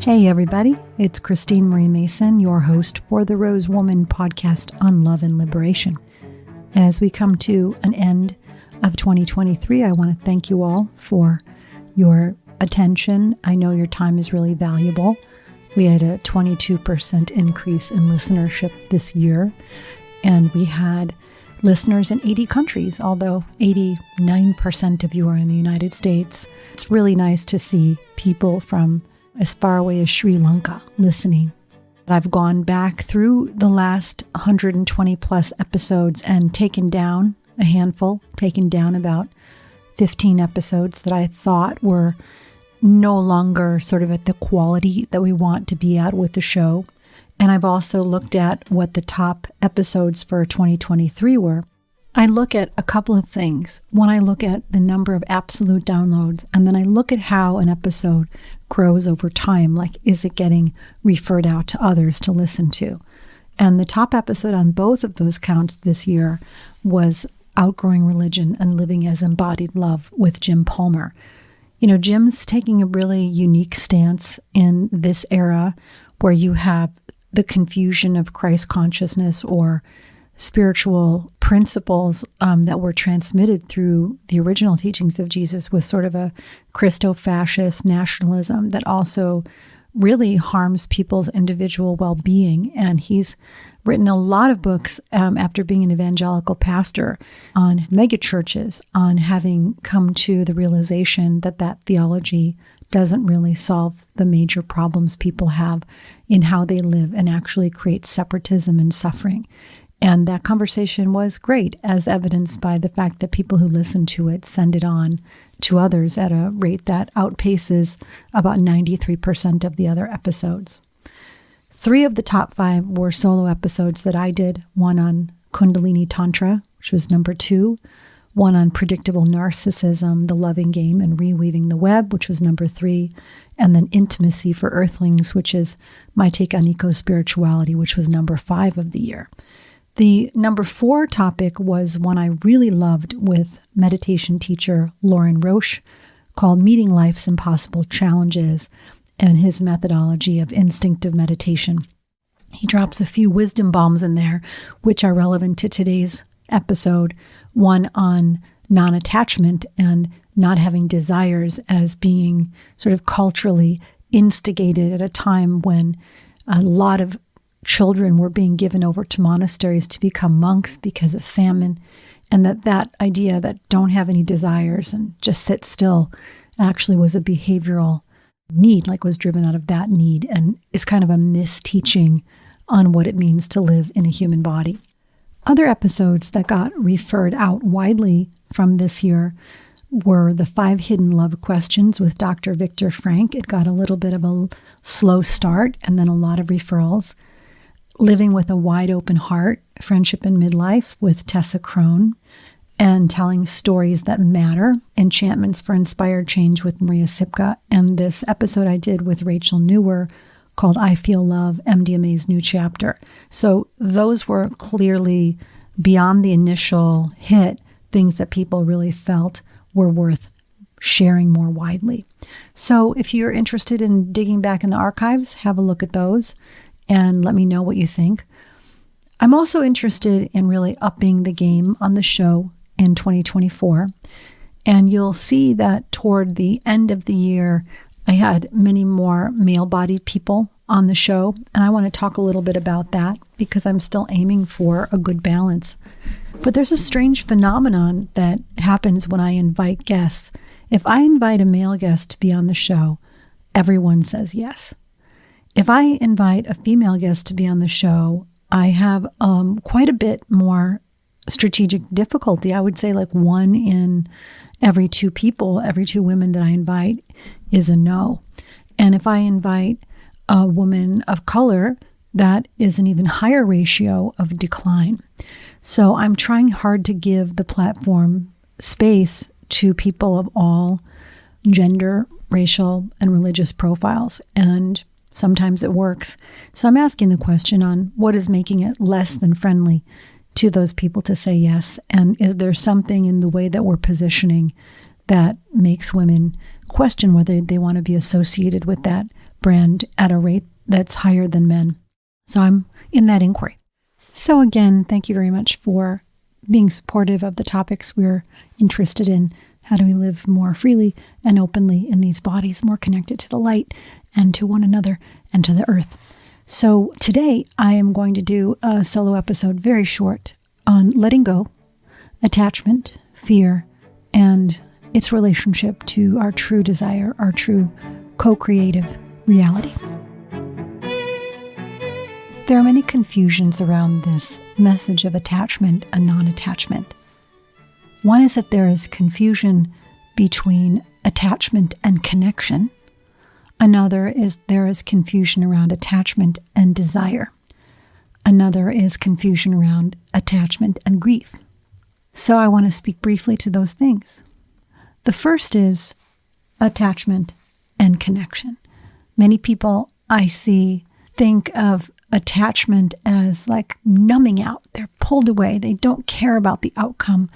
Hey everybody, it's Christine Marie Mason, your host for the Rose Woman podcast on love and liberation. As we come to an end of 2023, I want to thank you all for your attention. I know your time is really valuable. We had a 22% increase in listenership this year, and we had listeners in 80 countries, although 89% of you are in the United States. It's really nice to see people from as far away as Sri Lanka listening. I've gone back through the last 120 plus episodes and taken down a handful, taken down about 15 episodes that I thought were no longer sort of at the quality that we want to be at with the show. And I've also looked at what the top episodes for 2023 were. I look at a couple of things. One, I look at the number of absolute downloads, and then I look at how an episode grows over time. Like, is it getting referred out to others to listen to? And the top episode on both of those counts this year was Outgrowing Religion and Living as Embodied Love with Jim Palmer. You know, Jim's taking a really unique stance in this era where you have the confusion of Christ consciousness or spiritual principles that were transmitted through the original teachings of Jesus with sort of a Christo-fascist nationalism that also really harms people's individual well-being. And he's written a lot of books after being an evangelical pastor on megachurches, on having come to the realization that that theology doesn't really solve the major problems people have in how they live and actually create separatism and suffering. And that conversation was great, as evidenced by the fact that people who listen to it send it on to others at a rate that outpaces about 93% of the other episodes. 3 of the top 5 were solo episodes that I did, one on Kundalini Tantra, which was number 2, one on predictable narcissism, the loving game, and reweaving the web, which was number 3, and then intimacy for Earthlings, which is my take on eco-spirituality, which was number 5 of the year. The number 4 topic was one I really loved with meditation teacher Lorin Roche, called Meeting Life's Impossible Challenges and his methodology of instinctive meditation. He drops a few wisdom bombs in there, which are relevant to today's episode, one on non-attachment and not having desires as being sort of culturally instigated at a time when a lot of children were being given over to monasteries to become monks because of famine, and that idea that don't have any desires and just sit still actually was a behavioral need, like was driven out of that need, and is kind of a misteaching on what it means to live in a human body. Other episodes that got referred out widely from this year were the 5 Hidden Love Questions with Dr. Viktor Frankl. It got a little bit of a slow start and then a lot of referrals. Living with a Wide Open Heart, Friendship in Midlife with Tessa Crone, and Telling Stories That Matter, Enchantments for Inspired Change with Maria Sipka, and this episode I did with Rachel Newer called I Feel Love, MDMA's New Chapter. So those were clearly, beyond the initial hit, things that people really felt were worth sharing more widely. So if you're interested in digging back in the archives, have a look at those and let me know what you think. I'm also interested in really upping the game on the show in 2024. And you'll see that toward the end of the year, I had many more male-bodied people on the show. And I want to talk a little bit about that because I'm still aiming for a good balance. But there's a strange phenomenon that happens when I invite guests. If I invite a male guest to be on the show, everyone says yes. If I invite a female guest to be on the show, I have quite a bit more strategic difficulty. I would say like 1 in every 2 people, every 2 women that I invite is a no. And if I invite a woman of color, that is an even higher ratio of decline. So I'm trying hard to give the platform space to people of all gender, racial, and religious profiles. And sometimes it works. So I'm asking the question on what is making it less than friendly to those people to say yes. And is there something in the way that we're positioning that makes women question whether they want to be associated with that brand at a rate that's higher than men. So I'm in that inquiry. So again, thank you very much for being supportive of the topics we're interested in. How do we live more freely and openly in these bodies, more connected to the light and to one another and to the earth? So today I am going to do a solo episode, very short, on letting go, attachment, fear, and its relationship to our true desire, our true co-creative reality. There are many confusions around this message of attachment and non-attachment. One is that there is confusion between attachment and connection. Another is there is confusion around attachment and desire. Another is confusion around attachment and grief. So I want to speak briefly to those things. The first is attachment and connection. Many people I see think of attachment as like numbing out. They're pulled away. They don't care about the outcome,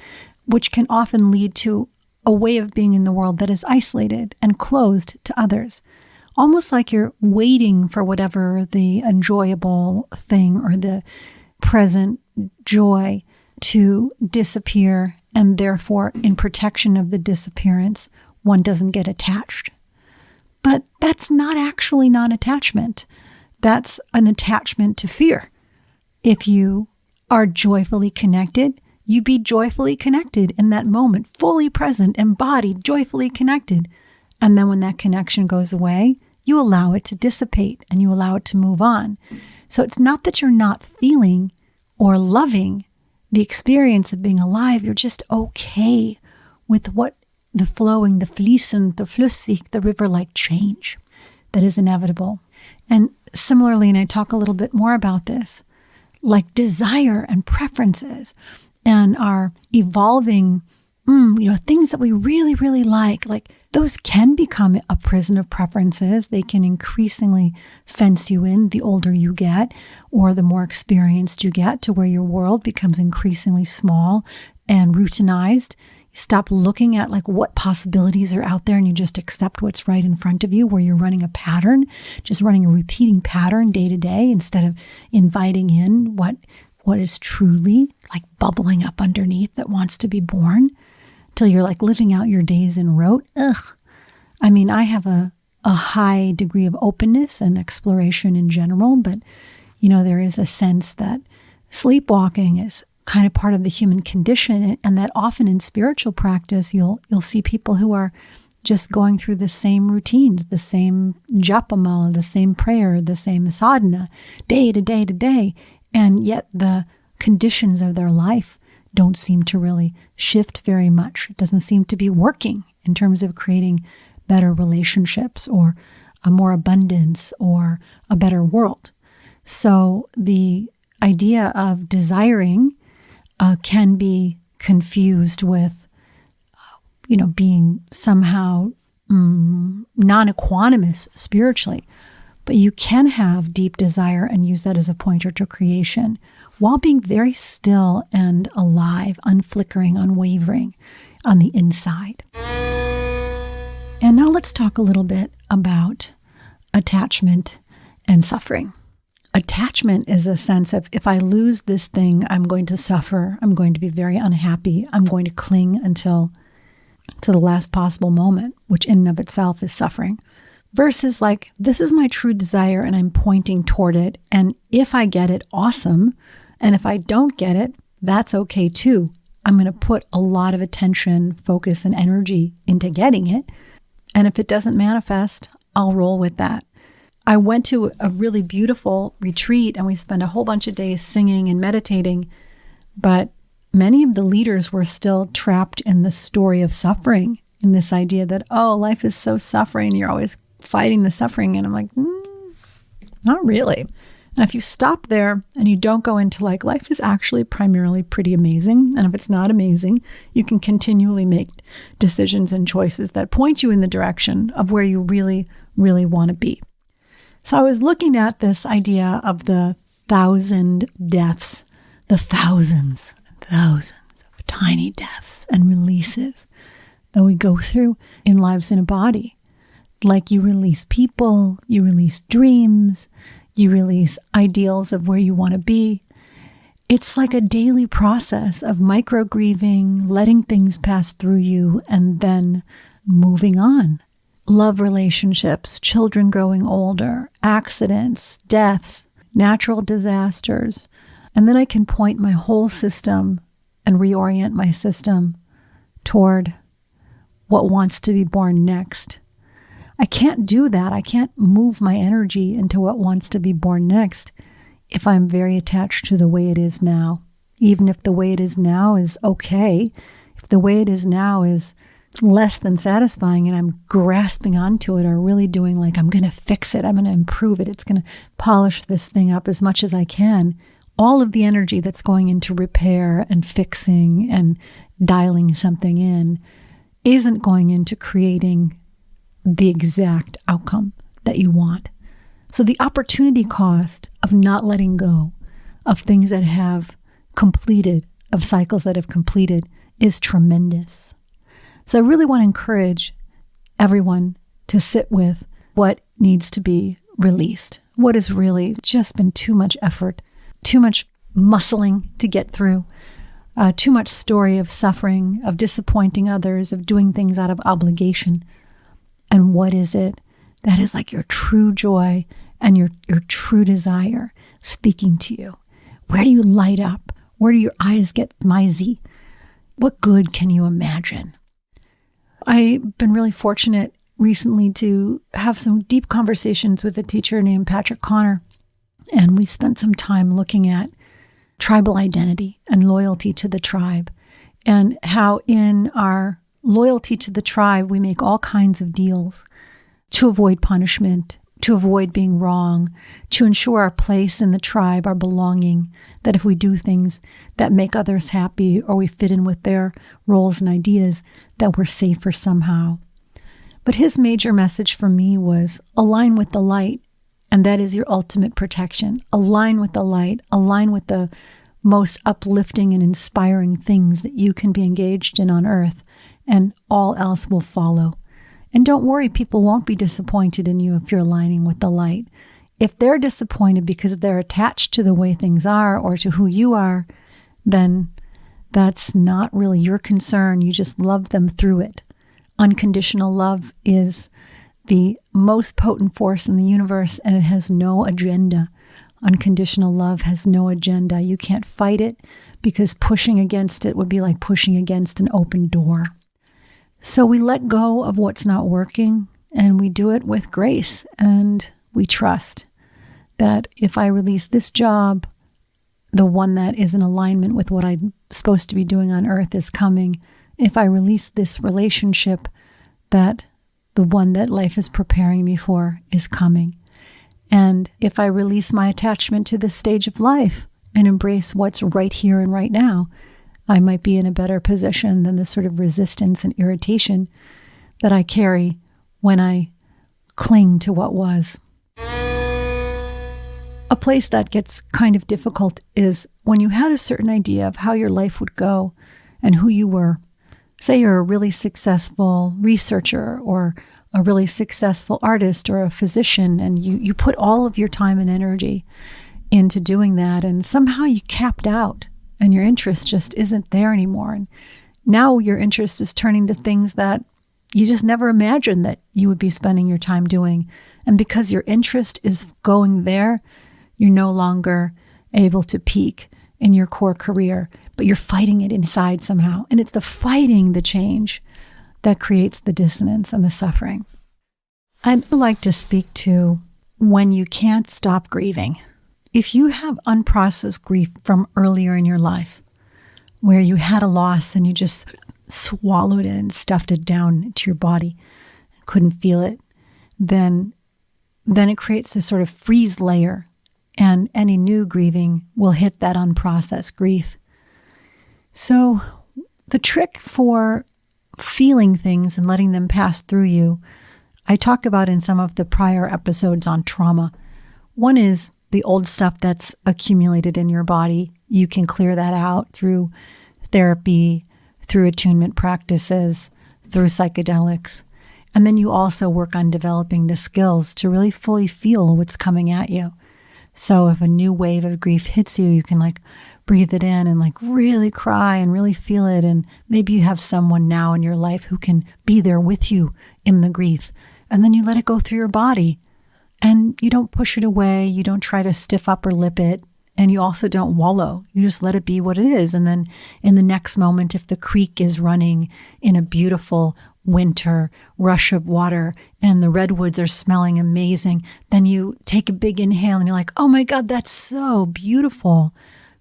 which can often lead to a way of being in the world that is isolated and closed to others. Almost like you're waiting for whatever the enjoyable thing or the present joy to disappear, and therefore, in protection of the disappearance, one doesn't get attached. But that's not actually non-attachment. That's an attachment to fear. If you are joyfully connected, you be joyfully connected in that moment, fully present, embodied, joyfully connected. And then when that connection goes away, you allow it to dissipate and you allow it to move on. So it's not that you're not feeling or loving the experience of being alive. You're just okay with what the flowing, the fließen, the flüssig, the river-like change that is inevitable. And similarly, and I talk a little bit more about this, like desire and preferences and our evolving, things that we really, really like those can become a prison of preferences. They can increasingly fence you in the older you get or the more experienced you get, to where your world becomes increasingly small and routinized. You stop looking at what possibilities are out there and you just accept what's right in front of you, where you're running a pattern, just running a repeating pattern day to day, instead of inviting in what is truly bubbling up underneath that wants to be born, till you're living out your days in rote. I mean, I have a high degree of openness and exploration in general, but there is a sense that sleepwalking is kind of part of the human condition, and that often in spiritual practice, you'll see people who are just going through the same routines, the same japamala, the same prayer, the same sadhana, day to day to day, and yet the conditions of their life don't seem to really shift very much. It doesn't seem to be working in terms of creating better relationships or a more abundance or a better world. So the idea of desiring can be confused with, being somehow non-equanimous spiritually. But you can have deep desire and use that as a pointer to creation while being very still and alive, unflickering, unwavering on the inside. And now let's talk a little bit about attachment and suffering. Attachment is a sense of, if I lose this thing, I'm going to suffer. I'm going to be very unhappy. I'm going to cling until to the last possible moment, which in and of itself is suffering. Versus this is my true desire and I'm pointing toward it. And if I get it, awesome. And if I don't get it, that's okay too. I'm going to put a lot of attention, focus, and energy into getting it. And if it doesn't manifest, I'll roll with that. I went to a really beautiful retreat and we spent a whole bunch of days singing and meditating, but many of the leaders were still trapped in the story of suffering, in this idea that, life is so suffering, you're always fighting the suffering. And I'm like, not really. And if you stop there and you don't go into life is actually primarily pretty amazing. And if it's not amazing, you can continually make decisions and choices that point you in the direction of where you really, really want to be. So I was looking at this idea of the 1,000 deaths, the thousands and thousands of tiny deaths and releases that we go through in lives in a body. Like you release people, you release dreams, you release ideals of where you want to be. It's like a daily process of micro grieving, letting things pass through you, and then moving on. Love relationships, children growing older, accidents, deaths, natural disasters. And then I can point my whole system and reorient my system toward what wants to be born next. I can't do that. I can't move my energy into what wants to be born next if I'm very attached to the way it is now. Even if the way it is now is okay, if the way it is now is less than satisfying and I'm grasping onto it or really doing like, I'm going to fix it, I'm going to improve it, it's going to polish this thing up as much as I can, all of the energy that's going into repair and fixing and dialing something in isn't going into creating the exact outcome that you want. So the opportunity cost of not letting go of things that have completed, of cycles that have completed, is tremendous. So I really want to encourage everyone to sit with what needs to be released, what has really just been too much effort, too much muscling to get through, too much story of suffering, of disappointing others, of doing things out of obligation. And what is it that is like your true joy and your true desire speaking to you? Where do you light up? Where do your eyes get misey? What good can you imagine? I've been really fortunate recently to have some deep conversations with a teacher named Patrick Connor. And we spent some time looking at tribal identity and loyalty to the tribe, and how in our loyalty to the tribe, we make all kinds of deals to avoid punishment, to avoid being wrong, to ensure our place in the tribe, our belonging, that if we do things that make others happy or we fit in with their roles and ideas, that we're safer somehow. But his major message for me was align with the light, and that is your ultimate protection. Align with the light, align with the most uplifting and inspiring things that you can be engaged in on earth, and all else will follow. And don't worry, people won't be disappointed in you if you're aligning with the light. If they're disappointed because they're attached to the way things are or to who you are, then that's not really your concern. You just love them through it. Unconditional love is the most potent force in the universe, and it has no agenda. Unconditional love has no agenda. You can't fight it, because pushing against it would be like pushing against an open door. So we let go of what's not working, and we do it with grace, and we trust that if I release this job, the one that is in alignment with what I'm supposed to be doing on earth is coming. If I release this relationship, that the one that life is preparing me for is coming. And if I release my attachment to this stage of life and embrace what's right here and right now, I might be in a better position than the sort of resistance and irritation that I carry when I cling to what was. A place that gets kind of difficult is when you had a certain idea of how your life would go and who you were. Say you're a really successful researcher or a really successful artist or a physician, and you put all of your time and energy into doing that, and somehow you capped out and your interest just isn't there anymore. And now your interest is turning to things that you just never imagined that you would be spending your time doing. And because your interest is going there, you're no longer able to peak in your core career, but you're fighting it inside somehow. And it's the fighting the change that creates the dissonance and the suffering. I'd like to speak to when you can't stop grieving. If you have unprocessed grief from earlier in your life, where you had a loss and you just swallowed it and stuffed it down into your body, couldn't feel it, then it creates this sort of freeze layer, and any new grieving will hit that unprocessed grief. So the trick for feeling things and letting them pass through you, I talk about in some of the prior episodes on trauma. One is the old stuff that's accumulated in your body. You can clear that out through therapy, through attunement practices, through psychedelics. And then you also work on developing the skills to really fully feel what's coming at you. So if a new wave of grief hits you, you can like breathe it in and like really cry and really feel it. And maybe you have someone now in your life who can be there with you in the grief. And then you let it go through your body and you don't push it away. You don't try to stiff upper lip it. And you also don't wallow. You just let it be what it is. And then in the next moment, if the creek is running in a beautiful winter rush of water and the redwoods are smelling amazing, then you take a big inhale and you're like, oh my God, that's so beautiful.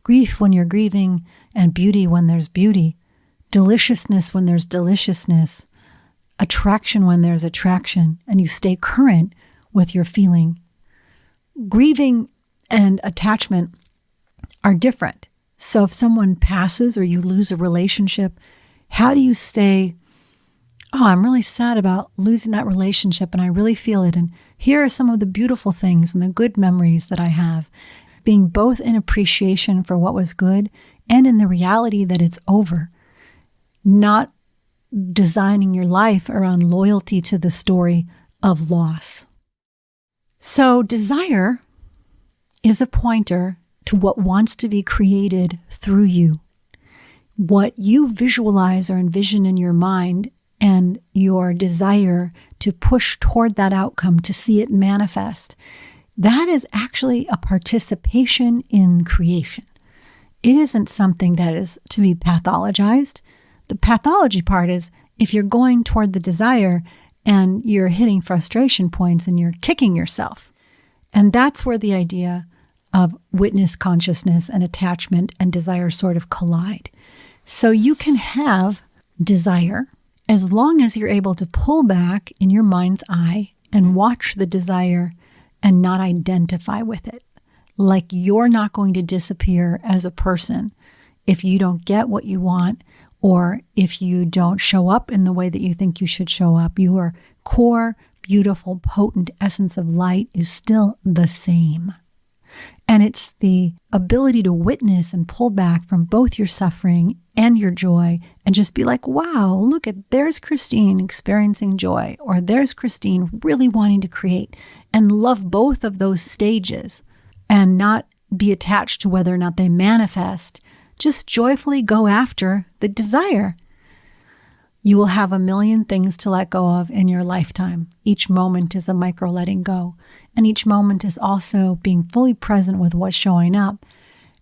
Grief when you're grieving, and beauty when there's beauty. Deliciousness when there's deliciousness. Attraction when there's attraction. And you stay current with your feeling. Grieving and attachment are different. So if someone passes or you lose a relationship, how do you stay, oh, I'm really sad about losing that relationship and I really feel it. And here are some of the beautiful things and the good memories that I have. Being both in appreciation for what was good and in the reality that it's over. Not designing your life around loyalty to the story of loss. So desire is a pointer to what wants to be created through you. What you visualize or envision in your mind and your desire to push toward that outcome, to see it manifest, that is actually a participation in creation. It isn't something that is to be pathologized. The pathology part is if you're going toward the desire and you're hitting frustration points and you're kicking yourself. And that's where the idea of witness consciousness and attachment and desire sort of collide. So you can have desire as long as you're able to pull back in your mind's eye and watch the desire and not identify with it. Like you're not going to disappear as a person if you don't get what you want or if you don't show up in the way that you think you should show up. Your core, beautiful, potent essence of light is still the same. And it's the ability to witness and pull back from both your suffering and your joy and just be like, wow, look at, there's Christine experiencing joy, or there's Christine really wanting to create, and love both of those stages and not be attached to whether or not they manifest. Just joyfully go after the desire. You will have a million things to let go of in your lifetime. Each moment is a micro letting go. And each moment is also being fully present with what's showing up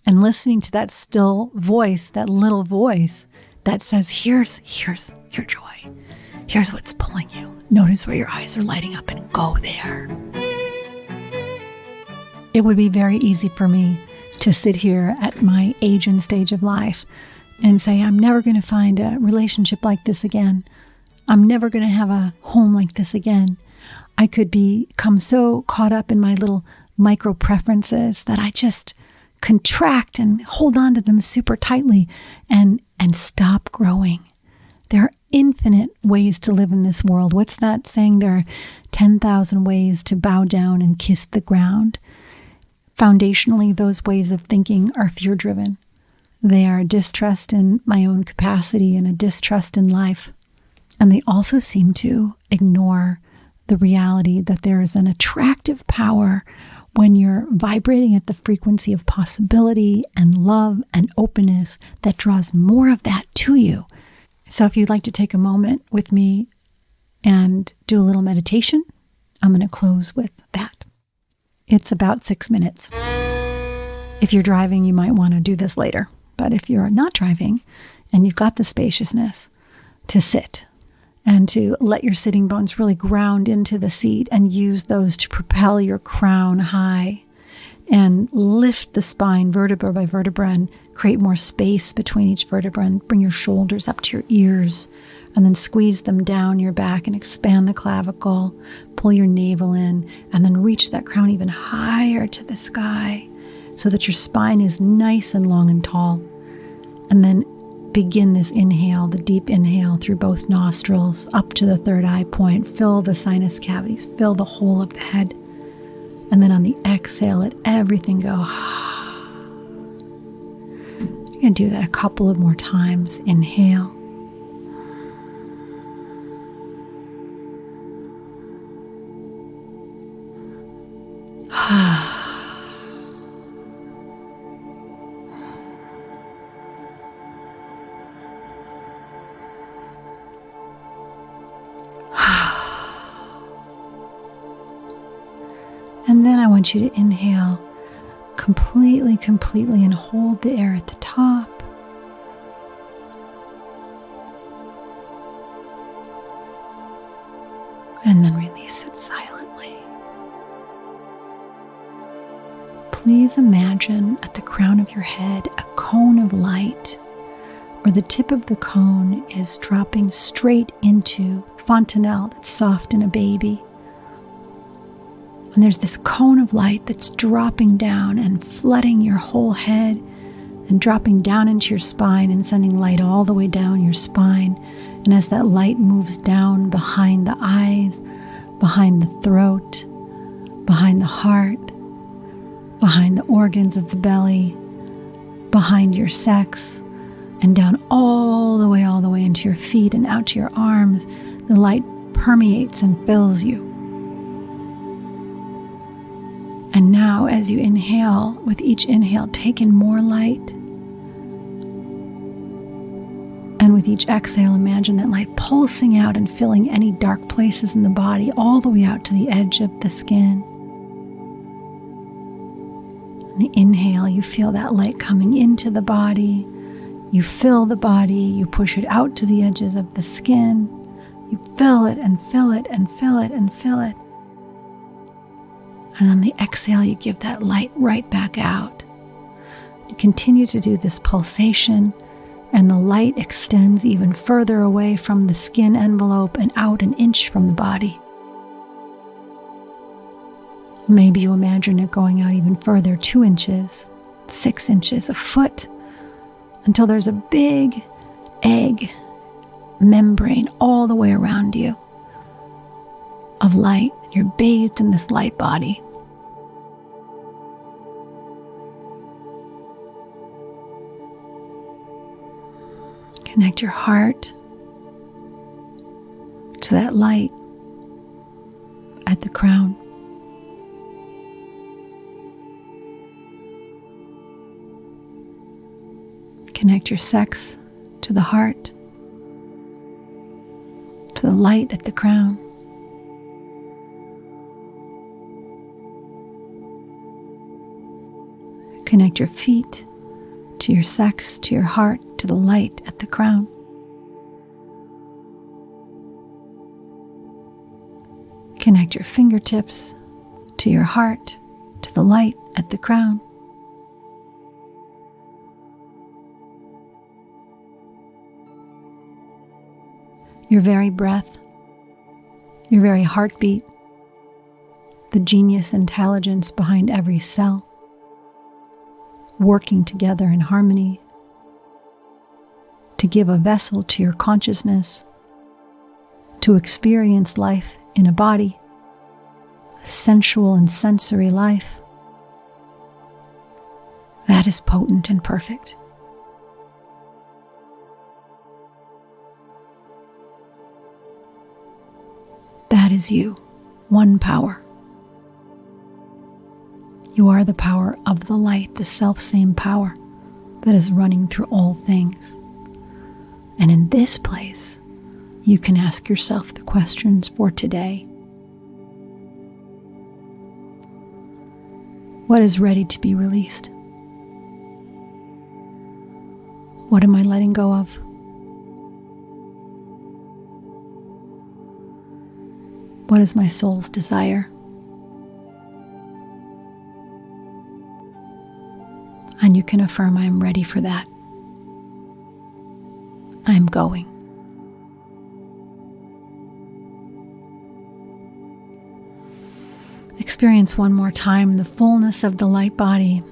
and listening to that still voice, that little voice that says, here's your joy. Here's what's pulling you. Notice where your eyes are lighting up and go there. It would be very easy for me to sit here at my age and stage of life and say, I'm never going to find a relationship like this again. I'm never going to have a home like this again. I could become so caught up in my little micro preferences that I just contract and hold on to them super tightly and stop growing. There are infinite ways to live in this world. What's that saying? There are 10,000 ways to bow down and kiss the ground. Foundationally, those ways of thinking are fear-driven. They are a distrust in my own capacity and a distrust in life. And they also seem to ignore the reality that there is an attractive power when you're vibrating at the frequency of possibility and love and openness that draws more of that to you. So if you'd like to take a moment with me and do a little meditation, I'm going to close with that. It's about 6 minutes. If you're driving, you might want to do this later. But if you're not driving and you've got the spaciousness to sit and to let your sitting bones really ground into the seat and use those to propel your crown high and lift the spine vertebra by vertebra and create more space between each vertebra and bring your shoulders up to your ears and then squeeze them down your back and expand the clavicle, pull your navel in, and then reach that crown even higher to the sky so that your spine is nice and long and tall. And then begin this inhale, the deep inhale through both nostrils up to the third eye point. Fill the sinus cavities, fill the whole of the head. And then on the exhale, let everything go. You're going to do that a couple of more times. Inhale. And then I want you to inhale completely, and hold the air at the top. And then release it silently. Please imagine at the crown of your head a cone of light, where the tip of the cone is dropping straight into the fontanelle that's soft in a baby. And there's this cone of light that's dropping down and flooding your whole head and dropping down into your spine and sending light all the way down your spine. And as that light moves down behind the eyes, behind the throat, behind the heart, behind the organs of the belly, behind your sex, and down all the way into your feet and out to your arms, the light permeates and fills you. And now, as you inhale, with each inhale, take in more light. And with each exhale, imagine that light pulsing out and filling any dark places in the body, all the way out to the edge of the skin. On the inhale, you feel that light coming into the body. You fill the body, you push it out to the edges of the skin. You fill it and fill it and fill it and fill it. And on the exhale, you give that light right back out. You continue to do this pulsation, and the light extends even further away from the skin envelope and out an inch from the body. Maybe you imagine it going out even further, 2 inches, 6 inches, a foot, until there's a big egg membrane all the way around you of light. You're bathed in this light body. Connect your heart to that light at the crown. Connect your sex to the heart, to the light at the crown. Connect your feet to your sex, to your heart, to the light at the crown. Connect your fingertips to your heart, to the light at the crown. Your very breath, your very heartbeat, the genius intelligence behind every cell, working together in harmony to give a vessel to your consciousness, to experience life in a body, a sensual and sensory life. That is potent and perfect. That is you, one power. You are the power of the light, the self-same power that is running through all things. And in this place, you can ask yourself the questions for today. What is ready to be released? What am I letting go of? What is my soul's desire? And you can affirm, I am ready for that. I'm going. Experience one more time the fullness of the light body.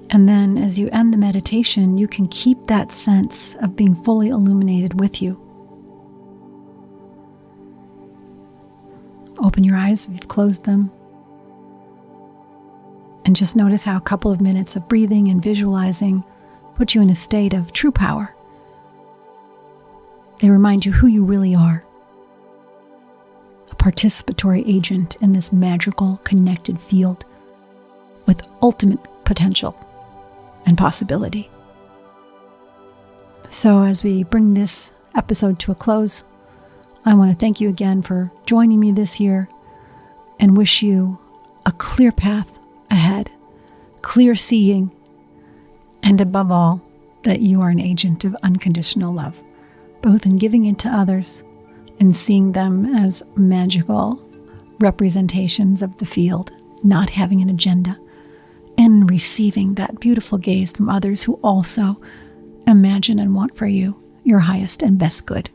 And then as you end the meditation, you can keep that sense of being fully illuminated with you. Open your eyes if you've closed them. And just notice how a couple of minutes of breathing and visualizing put you in a state of true power. They remind you who you really are. A participatory agent in this magical, connected field with ultimate potential and possibility. So as we bring this episode to a close, I want to thank you again for joining me this year and wish you a clear path ahead, clear seeing, and above all, that you are an agent of unconditional love, both in giving it to others and seeing them as magical representations of the field, not having an agenda, and receiving that beautiful gaze from others who also imagine and want for you your highest and best good.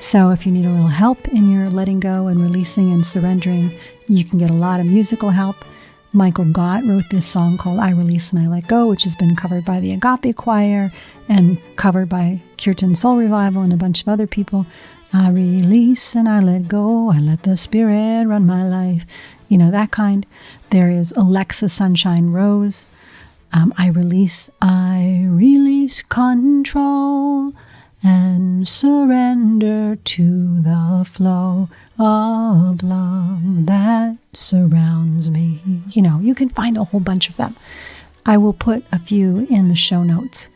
So if you need a little help in your letting go and releasing and surrendering, you can get a lot of musical help. Michael Gott wrote this song called I Release and I Let Go, which has been covered by the Agape Choir and covered by Kirtan Soul Revival and a bunch of other people. I release and I let go. I let the Spirit run my life. You know, that kind. There is Alexa Sunshine Rose. I release control and surrender to the flow of love that surrounds me. You know, you can find a whole bunch of them. I will put a few in the show notes.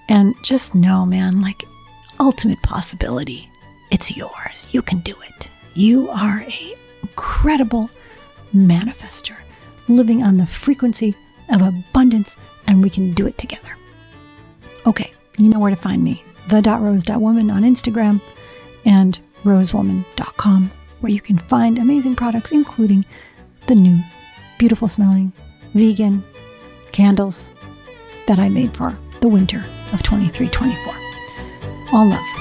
And just know, man, like, ultimate possibility. It's yours. You can do it. You are an incredible manifester, living on the frequency of abundance, and we can do it together. Okay, you know where to find me. the.rose.woman on Instagram and rosewoman.com, where you can find amazing products, including the new, beautiful smelling vegan candles that I made for the winter of 23-24. All love.